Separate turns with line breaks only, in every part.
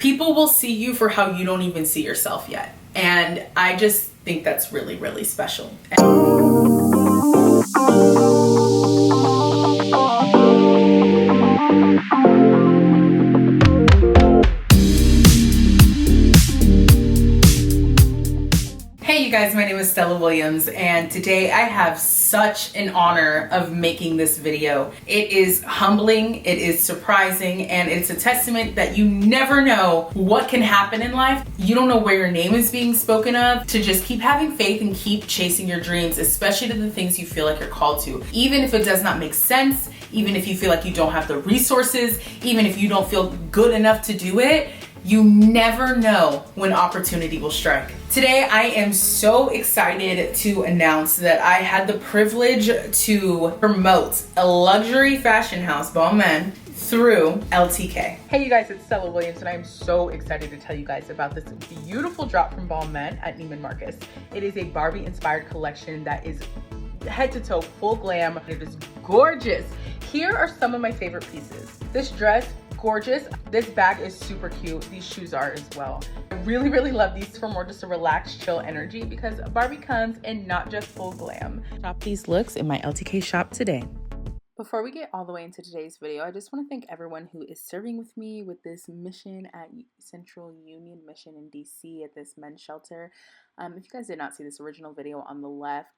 People will see you for how you don't even see yourself yet. And I just think that's really, really special. Hey you guys, my name is Stella Williams, and today I have such an honor of making this video. It is humbling, it is surprising, and it's a testament that you never know what can happen in life. You don't know where your name is being spoken of, to just keep having faith and keep chasing your dreams, especially to the things you feel like you're called to. Even if it does not make sense, even if you feel like you don't have the resources, even if you don't feel good enough to do it, you never know when opportunity will strike. Today, I am so excited to announce that I had the privilege to promote a luxury fashion house, Balmain, through LTK. Hey you guys, it's Stella Williams, and I'm so excited to tell you guys about this beautiful drop from Balmain at Neiman Marcus. It is a Barbie-inspired collection that is head to toe, full glam. It is gorgeous. Here are some of my favorite pieces. This dress, gorgeous. This bag is super cute. These shoes are as well. I really, really love these for more just a relaxed, chill energy because Barbie comes in not just full glam. Shop these looks in my LTK shop today. Before we get all the way into today's video, I just want to thank everyone who is serving with me with this mission at Central Union Mission in DC at this men's shelter. If you guys did not see this original video on the left,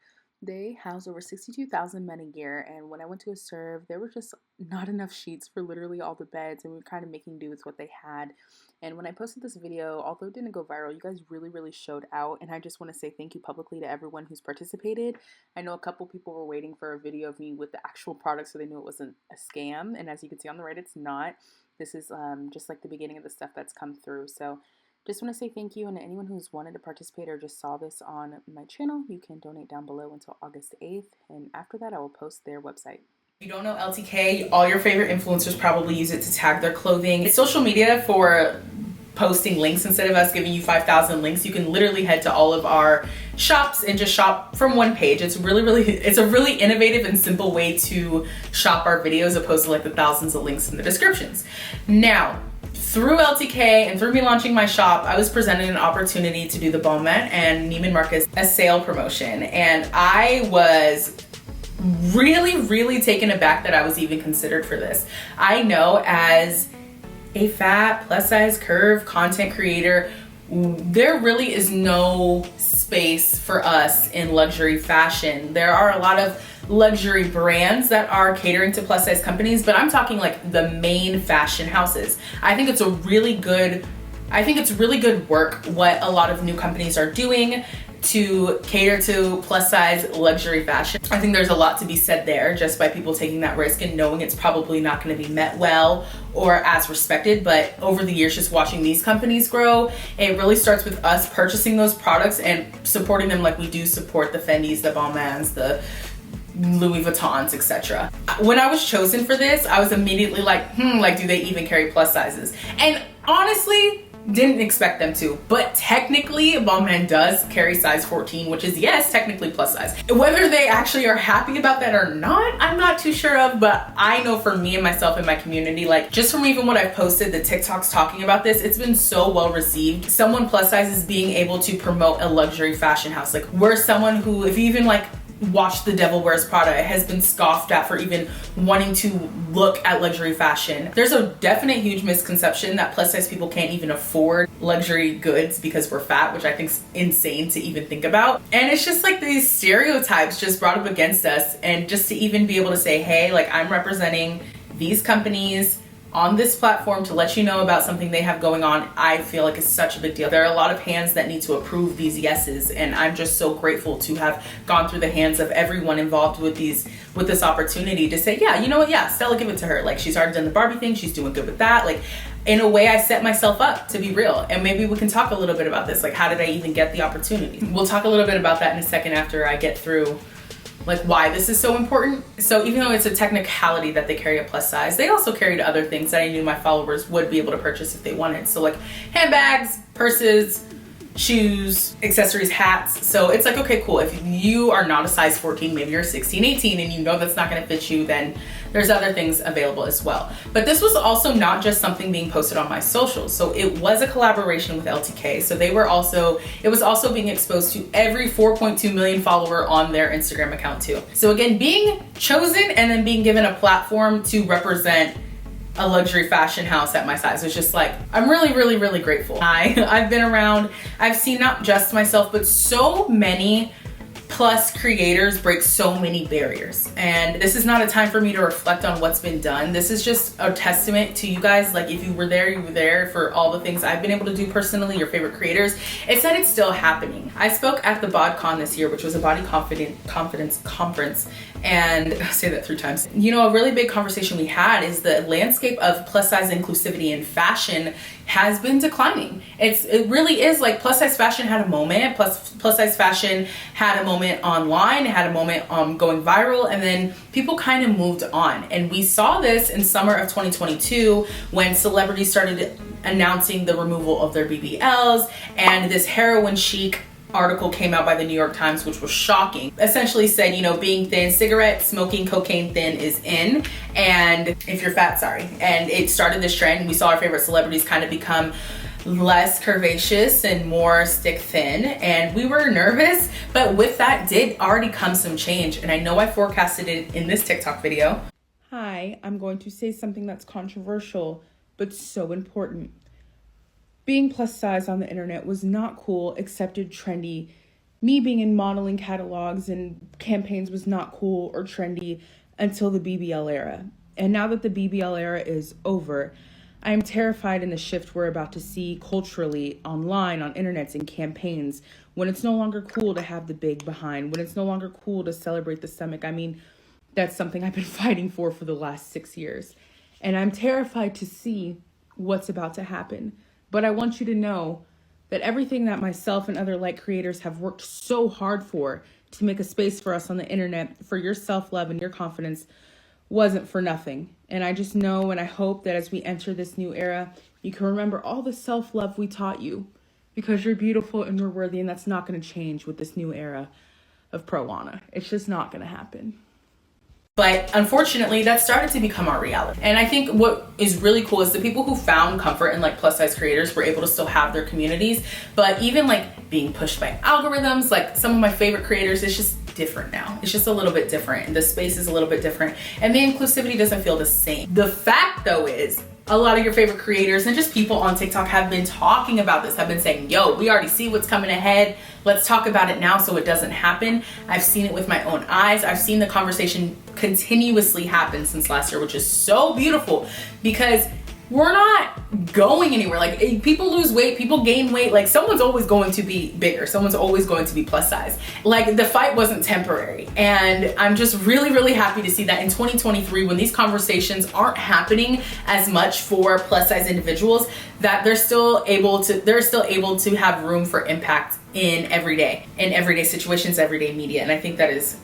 they house over 62,000 men a year, and when I went to a serve, there were just not enough sheets for literally all the beds, and we were kind of making do with what they had. And when I posted this video, although it didn't go viral, you guys really, really showed out, and I just want to say thank you publicly to everyone who's participated. I know a couple people were waiting for a video of me with the actual product so they knew it wasn't a scam, and as you can see on the right, it's not. This is just like the beginning of the stuff that's come through, so just want to say thank you, and anyone who's wanted to participate or just saw this on my channel, you can donate down below until August 8th, and after that I will post their website. If you don't know LTK, all your favorite influencers probably use it to tag their clothing. It's social media for posting links. Instead of us giving you 5,000 links, you can literally head to all of our shops and just shop from one page. It's a really innovative and simple way to shop our videos opposed to like the thousands of links in the descriptions. Now, through LTK and through me launching my shop, I was presented an opportunity to do the Balmain and Neiman Marcus a sale promotion, and I was really, really taken aback that I was even considered for this. I know as a fat, plus size, curve content creator, there really is no space for us in luxury fashion. There are a lot of luxury brands that are catering to plus size companies, but I'm talking like the main fashion houses. I think it's really good work what a lot of new companies are doing to cater to plus size luxury fashion. I think there's a lot to be said there just by people taking that risk and knowing it's probably not going to be met well or as respected. But over the years, just watching these companies grow, it really starts with us purchasing those products and supporting them like we do support the Fendis, the Balmains, the Louis Vuittons, etc. When I was chosen for this, I was immediately like, do they even carry plus sizes? And honestly, didn't expect them to, but technically Balmain does carry size 14, which is, yes, technically plus size. Whether they actually are happy about that or not, I'm not too sure of, but I know for me and myself and my community, like just from even what I've posted, the TikToks talking about this, it's been so well received. Someone plus size is being able to promote a luxury fashion house. Like we're someone who, if you even like watch The Devil Wears Prada, it has been scoffed at for even wanting to look at luxury fashion. There's a definite huge misconception that plus size people can't even afford luxury goods because we're fat, which I think is insane to even think about. And it's just like these stereotypes just brought up against us, and just to even be able to say, hey, like I'm representing these companies on this platform to let you know about something they have going on, I feel like it's such a big deal. There are a lot of hands that need to approve these yeses, and I'm just so grateful to have gone through the hands of everyone involved with this opportunity to say, yeah, you know what, yeah, Stella, give it to her. Like she's already done the Barbie thing, she's doing good with that. Like in a way, I set myself up to be real, and maybe we can talk a little bit about this. Like how did I even get the opportunity? We'll talk a little bit about that in a second after I get through like why this is so important. So even though it's a technicality that they carry a plus size, they also carried other things that I knew my followers would be able to purchase if they wanted. So like handbags, purses, shoes, accessories, hats. So it's like, okay, cool. If you are not a size 14, maybe you're 16, 18, and you know that's not gonna fit you, then there's other things available as well. But this was also not just something being posted on my socials. So it was a collaboration with LTK. So it was also being exposed to every 4.2 million follower on their Instagram account too. So again, being chosen and then being given a platform to represent a luxury fashion house at my size was just like, I'm really, really, really grateful. I've been around, I've seen not just myself, but so many plus creators break so many barriers. And this is not a time for me to reflect on what's been done. This is just a testament to you guys. Like, if you were there, you were there for all the things I've been able to do personally, your favorite creators. It's that it's still happening. I spoke at the BodCon this year, which was a body confidence conference. And I'll say that 3 times. You know, a really big conversation we had is the landscape of plus size inclusivity in fashion has been declining. It really is like plus size fashion had a moment, plus size fashion had a moment online, it had a moment going viral, and then people kind of moved on. And we saw this in summer of 2022 when celebrities started announcing the removal of their BBLs, and this heroin chic article came out by the New York Times, which was shocking. Essentially said, you know, being thin, cigarette smoking, cocaine thin is in, and if you're fat, sorry. And it started this trend. We saw our favorite celebrities kind of become less curvaceous and more stick thin, and we were nervous, but with that did already come some change. And I know I forecasted it in this TikTok video. Hi, I'm going to say something that's controversial, but so important. Being plus size on the internet was not cool, accepted, trendy. Me being in modeling catalogs and campaigns was not cool or trendy until the BBL era. And now that the BBL era is over, I am terrified in the shift we're about to see culturally, online, on internets and campaigns, when it's no longer cool to have the big behind, when it's no longer cool to celebrate the stomach. I mean, that's something I've been fighting for the last 6 years. And I'm terrified to see what's about to happen. But I want you to know that everything that myself and other like creators have worked so hard for to make a space for us on the internet, for your self-love and your confidence, wasn't for nothing. And I just know and I hope that as we enter this new era, you can remember all the self-love we taught you, because you're beautiful and you're worthy, and that's not going to change with this new era of pro-Ana. It's just not going to happen. But unfortunately, that started to become our reality. And I think what is really cool is the people who found comfort in like plus size creators were able to still have their communities. But even like being pushed by algorithms, like some of my favorite creators, it's just different now. It's just a little bit different. And the space is a little bit different. And the inclusivity doesn't feel the same. The fact though is, a lot of your favorite creators and just people on TikTok have been talking about this, have been saying, yo, we already see what's coming ahead. Let's talk about it now so it doesn't happen. I've seen it with my own eyes. I've seen the conversation continuously happen since last year, which is so beautiful, because we're not going anywhere. Like, people lose weight, people gain weight. Like, someone's always going to be bigger. Someone's always going to be plus size. Like, the fight wasn't temporary. And I'm just really, really happy to see that in 2023, when these conversations aren't happening as much for plus size individuals, that they're still able to have room for impact in everyday situations, everyday media. And I think that is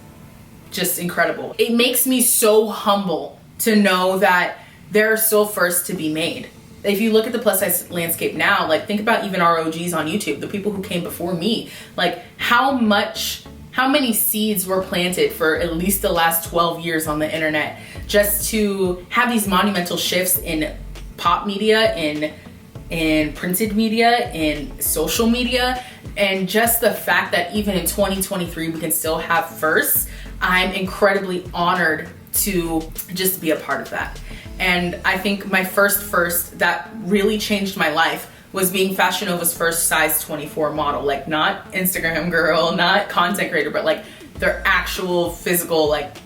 just incredible. It makes me so humble to know that there are still firsts to be made. If you look at the plus size landscape now, like, think about even our OGs on YouTube, the people who came before me, like how many seeds were planted for at least the last 12 years on the internet, just to have these monumental shifts in pop media, in printed media, in social media, and just the fact that even in 2023 we can still have firsts. I'm incredibly honored to just be a part of that. And I think my first that really changed my life was being Fashion Nova's first size 24 model. Like, not Instagram girl, not content creator, but like their actual physical, like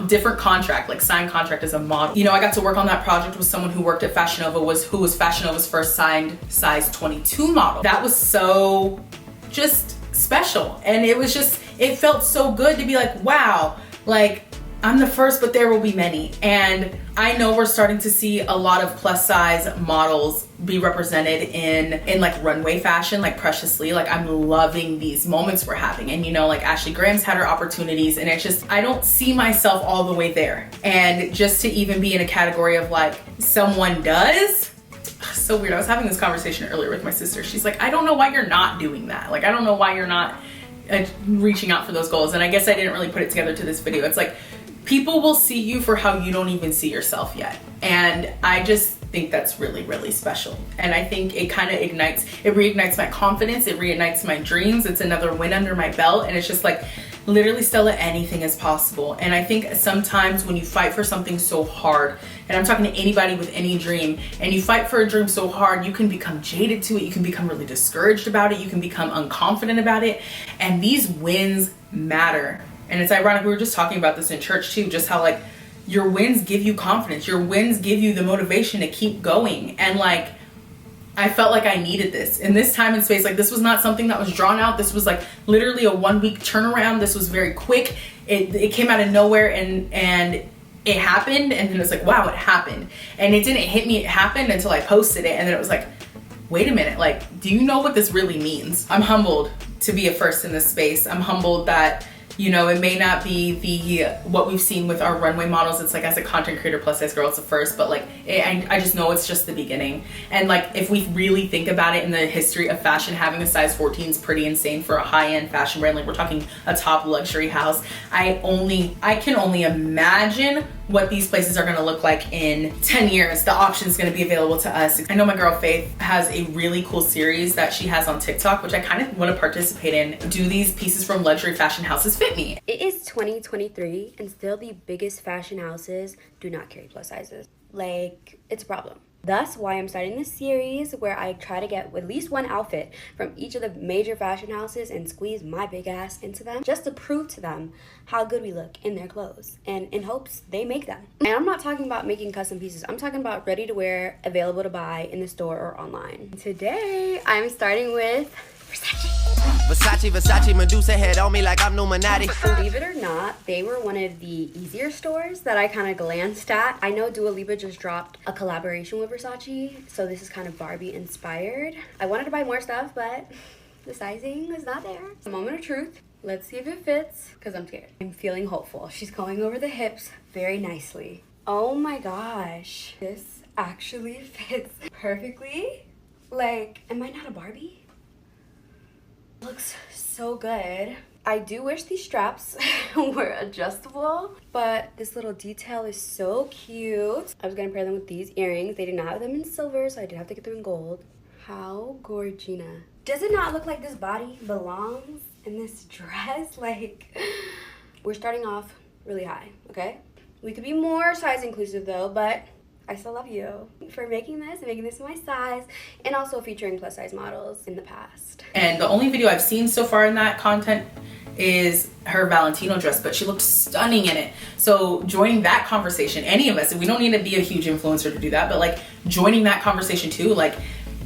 different contract, like signed contract as a model. You know, I got to work on that project with someone who worked at Fashion Nova, who was Fashion Nova's first signed size 22 model. That was so just special. And it felt so good to be like, wow, like, I'm the first, but there will be many. And I know we're starting to see a lot of plus size models be represented in like runway fashion, like Precious Lee. Like, I'm loving these moments we're having. And you know, like Ashley Graham's had her opportunities, and it's just, I don't see myself all the way there. And just to even be in a category of like, someone does, so weird. I was having this conversation earlier with my sister. She's like, I don't know why you're not doing that. Like, I don't know why you're not reaching out for those goals. And I guess I didn't really put it together to this video. It's like, people will see you for how you don't even see yourself yet. And I just think that's really, really special. And I think it kind of reignites my confidence, it reignites my dreams. It's another win under my belt. And it's just like, literally, Stella, anything is possible. And I think sometimes when you fight for something so hard, and I'm talking to anybody with any dream, and you fight for a dream so hard, you can become jaded to it, you can become really discouraged about it, you can become unconfident about it. And these wins matter. And it's ironic, we were just talking about this in church too, just how like your wins give you confidence, your wins give you the motivation to keep going. And like, I felt like I needed this in this time and space. Like, this was not something that was drawn out. This was like literally a 1 week turnaround. This was very quick. It came out of nowhere and it happened. And then it's like, wow, it happened. And it didn't hit me, it happened until I posted it. And then it was like, wait a minute, like, do you know what this really means? I'm humbled to be a first in this space. I'm humbled that, you know, it may not be what we've seen with our runway models. It's like, as a content creator plus size girl, it's a first, but like, I just know it's just the beginning. And like, if we really think about it in the history of fashion, having a size 14 is pretty insane for a high-end fashion brand. Like, we're talking a top luxury house. I can only imagine what these places are going to look like in 10 years. The option is going to be available to us. I know my girl Faith has a really cool series that she has on TikTok, which I kind of want to participate in. Do these pieces from luxury fashion houses fit me?
It is 2023 and still the biggest fashion houses do not carry plus sizes. Like, it's a problem. Thus why I'm starting this series where I try to get at least one outfit from each of the major fashion houses and squeeze my big ass into them just to prove to them how good we look in their clothes and in hopes they make them. And I'm not talking about making custom pieces. I'm talking about ready to wear, available to buy in the store or online. Today, I'm starting with
Versace, Medusa head on me like I'm Illuminati.
Believe it or not, they were one of the easier stores that I kind of glanced at. I know Dua Lipa just dropped a collaboration with Versace, so this is kind of Barbie inspired. I wanted to buy more stuff, but the sizing was not there. A moment of truth. Let's see if it fits, because I'm scared. I'm feeling hopeful. She's going over the hips very nicely. Oh my gosh, this actually fits perfectly. Like, am I not a Barbie? Looks so good. I do wish these straps were adjustable, but this little detail is so cute. I was gonna pair them with these earrings. They did not have them in silver, so I did have to get them in gold. How gorgina. Does it not look like this body belongs in this dress? Like, we're starting off really high, okay? We could be more size inclusive though, but I still love you for making this my size, and also featuring plus size models in the past.
And the only video I've seen so far in that content is her Valentino dress, but she looked stunning in it. So joining that conversation, any of us, and we don't need to be a huge influencer to do that, but like joining that conversation too, like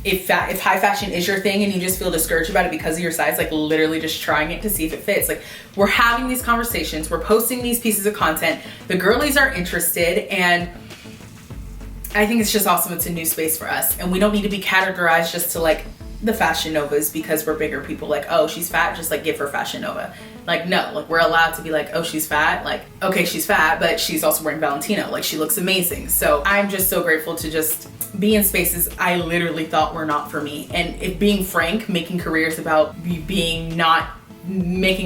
if high fashion is your thing and you just feel discouraged about it because of your size, like literally just trying it to see if it fits. Like, we're having these conversations, we're posting these pieces of content, the girlies are interested, and I think it's just awesome. It's a new space for us, and we don't need to be categorized just to like the Fashion Novas because we're bigger people. Like, oh, she's fat, just like give her Fashion Nova. Like, no, like we're allowed to be like, oh, she's fat. Like, okay, she's fat, but she's also wearing Valentino. Like, she looks amazing. So I'm just so grateful to just be in spaces I literally thought were not for me. And if being frank, making careers about making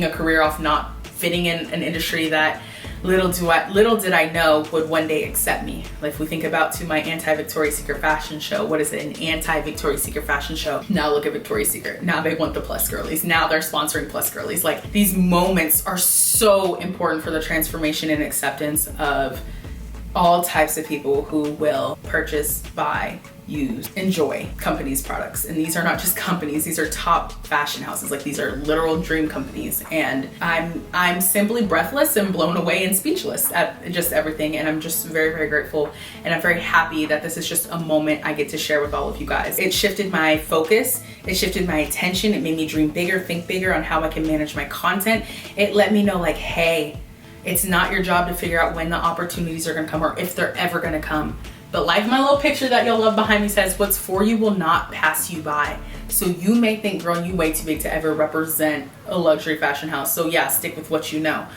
a career off not fitting in an industry that little did I know would one day accept me. Like, if we think about to my anti-Victoria's Secret fashion show, what is it, an anti-Victoria's Secret fashion show? Now look at Victoria's Secret. Now they want the plus girlies. Now they're sponsoring plus girlies. Like, these moments are so important for the transformation and acceptance of all types of people who will purchase, buy, use, enjoy companies' products. And these are not just companies, these are top fashion houses. Like, these are literal dream companies. And I'm simply breathless and blown away and speechless at just everything. And I'm just very, very grateful. And I'm very happy that this is just a moment I get to share with all of you guys. It shifted my focus, it shifted my attention, it made me dream bigger, think bigger on how I can manage my content. It let me know, like, hey, it's not your job to figure out when the opportunities are gonna come or if they're ever gonna come. But like my little picture that you'll love behind me says, what's for you will not pass you by. So you may think, girl, you way too big to ever represent a luxury fashion house. So yeah, stick with what you know.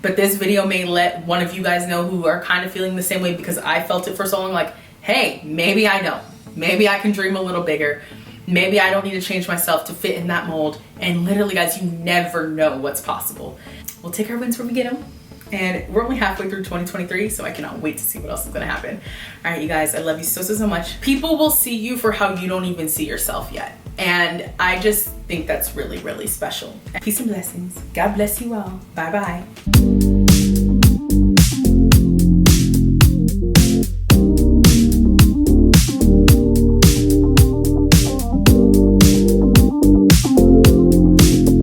But this video may let one of you guys know who are kind of feeling the same way, because I felt it for so long, like, hey, maybe I don't. Maybe I can dream a little bigger. Maybe I don't need to change myself to fit in that mold. And literally, guys, you never know what's possible. We'll take our wins where we get them. And we're only halfway through 2023, so I cannot wait to see what else is gonna happen. All right, you guys, I love you so, so, so much. People will see you for how you don't even see yourself yet. And I just think that's really, really special. Peace and blessings. God bless you all. Bye-bye.